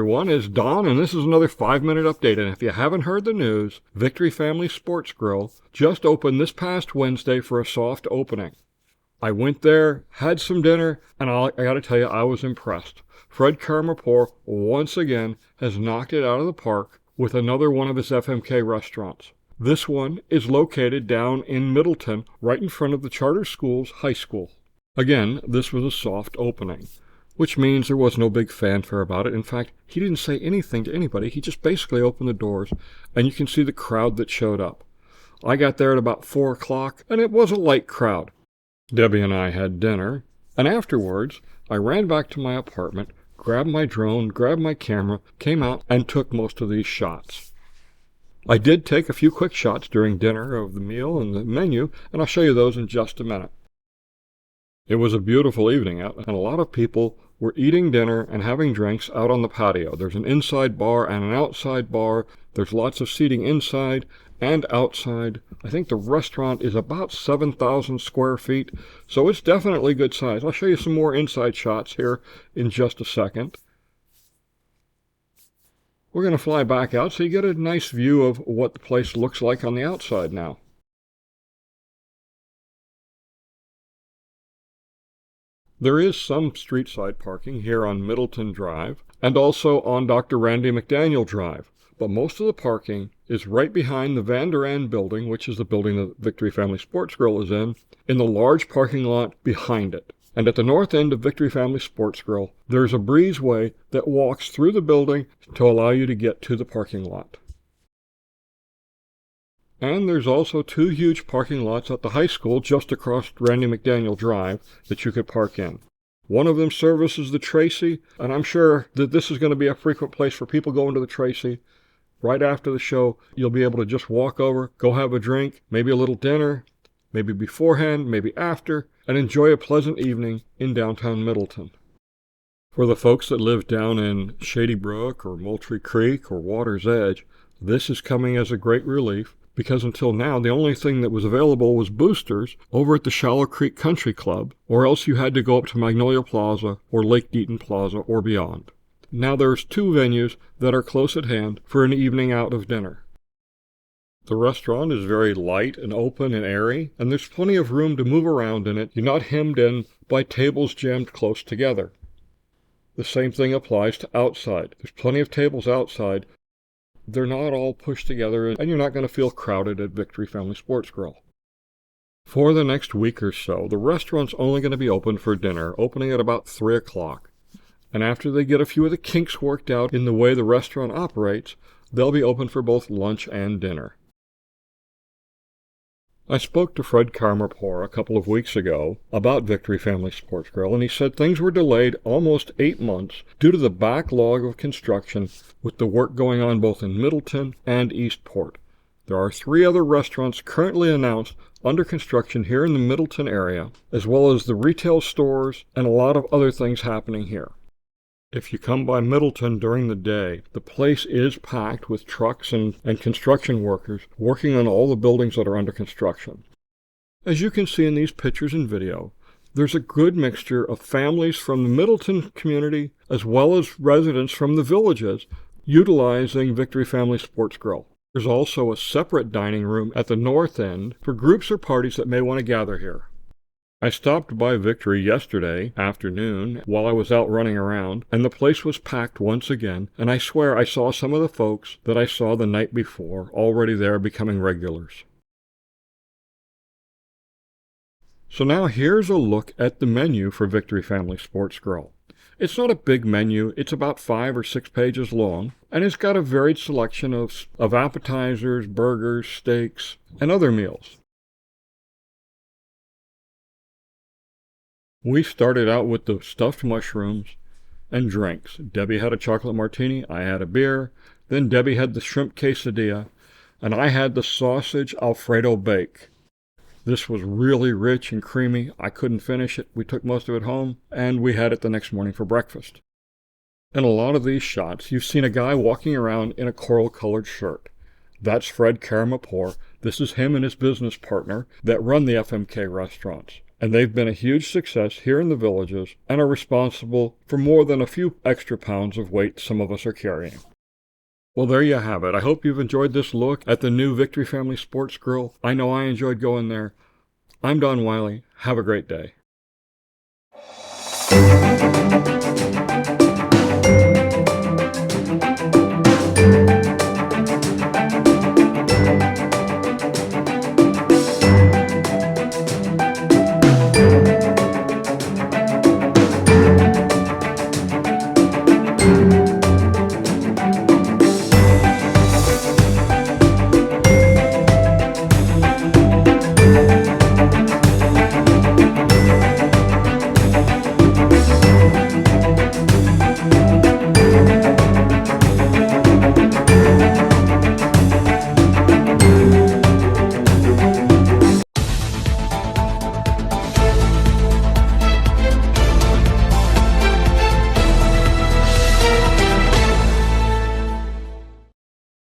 everyone, it's Don, and this is another 5-minute update. And if you haven't heard the news, Victory Family Sports Grill just opened this past Wednesday for a soft opening. I went there, had some dinner, and I got to tell you, I was impressed. Fred Karmapur, once again, has knocked it out of the park with another one of his FMK restaurants. This one is located down in Middleton, right in front of the charter school's high school. Again, this was a soft opening, which means there was no big fanfare about it. In fact, he didn't say anything to anybody. He just basically opened the doors, and you can see the crowd that showed up. I got there at about 4 o'clock, and it was a light crowd. Debbie and I had dinner, and afterwards, I ran back to my apartment, grabbed my drone, grabbed my camera, came out, and took most of these shots. I did take a few quick shots during dinner of the meal and the menu, and I'll show you those in just a minute. It was a beautiful evening out, and a lot of people were eating dinner and having drinks out on the patio. There's an inside bar and an outside bar. There's lots of seating inside and outside. I think the restaurant is about 7,000 square feet, so it's definitely good size. I'll show you some more inside shots here in just a second. We're going to fly back out so you get a nice view of what the place looks like on the outside now. There is some street side parking here on Middleton Drive and also on Dr. Randy McDaniel Drive, but most of the parking is right behind the Van Der Aan building, which is the building that Victory Family Sports Grill is in the large parking lot behind it. And at the north end of Victory Family Sports Grill, there's a breezeway that walks through the building to allow you to get to the parking lot. And there's also 2 huge parking lots at the high school just across Randy McDaniel Drive that you could park in. One of them services the Tracy, and I'm sure that this is going to be a frequent place for people going to the Tracy. Right after the show, you'll be able to just walk over, go have a drink, maybe a little dinner, maybe beforehand, maybe after, and enjoy a pleasant evening in downtown Middleton. For the folks that live down in Shady Brook or Moultrie Creek or Water's Edge, this is coming as a great relief, because until now, the only thing that was available was boosters over at the Shallow Creek Country Club, or else you had to go up to Magnolia Plaza or Lake Deaton Plaza or beyond. Now there's 2 venues that are close at hand for an evening out of dinner. The restaurant is very light and open and airy, and there's plenty of room to move around in it. You're not hemmed in by tables jammed close together. The same thing applies to outside. There's plenty of tables outside. They're not all pushed together, and you're not going to feel crowded at Victory Family Sports Grill. For the next week or so, the restaurant's only going to be open for dinner, opening at about 3 o'clock. And after they get a few of the kinks worked out in the way the restaurant operates, they'll be open for both lunch and dinner. I spoke to Fred Karmapur a couple of weeks ago about Victory Family Sports Grill, and he said things were delayed almost 8 months due to the backlog of construction with the work going on both in Middleton and Eastport. There are 3 other restaurants currently announced under construction here in the Middleton area, as well as the retail stores and a lot of other things happening here. If you come by Middleton during the day, the place is packed with trucks and construction workers working on all the buildings that are under construction. As you can see in these pictures and video, there's a good mixture of families from the Middleton community as well as residents from the villages utilizing Victory Family Sports Grill. There's also a separate dining room at the north end for groups or parties that may want to gather here. I stopped by Victory yesterday afternoon while I was out running around, and the place was packed once again, and I swear I saw some of the folks that I saw the night before already there becoming regulars. So now here's a look at the menu for Victory Family Sports Grill. It's not a big menu, it's about 5 or 6 pages long, and it's got a varied selection of appetizers, burgers, steaks, and other meals. We started out with the stuffed mushrooms and drinks. Debbie had a chocolate martini, I had a beer, then Debbie had the shrimp quesadilla, and I had the sausage Alfredo bake. This was really rich and creamy. I couldn't finish it. We took most of it home, and we had it the next morning for breakfast. In a lot of these shots, you've seen a guy walking around in a coral-colored shirt. That's Fred Karmapur. This is him and his business partner that run the FMK restaurants. and they've been a huge success here in the villages and are responsible for more than a few extra pounds of weight some of us are carrying. Well, there you have it. I hope you've enjoyed this look at the new Victory Family Sports Grill. I know I enjoyed going there. I'm Don Wiley. Have a great day.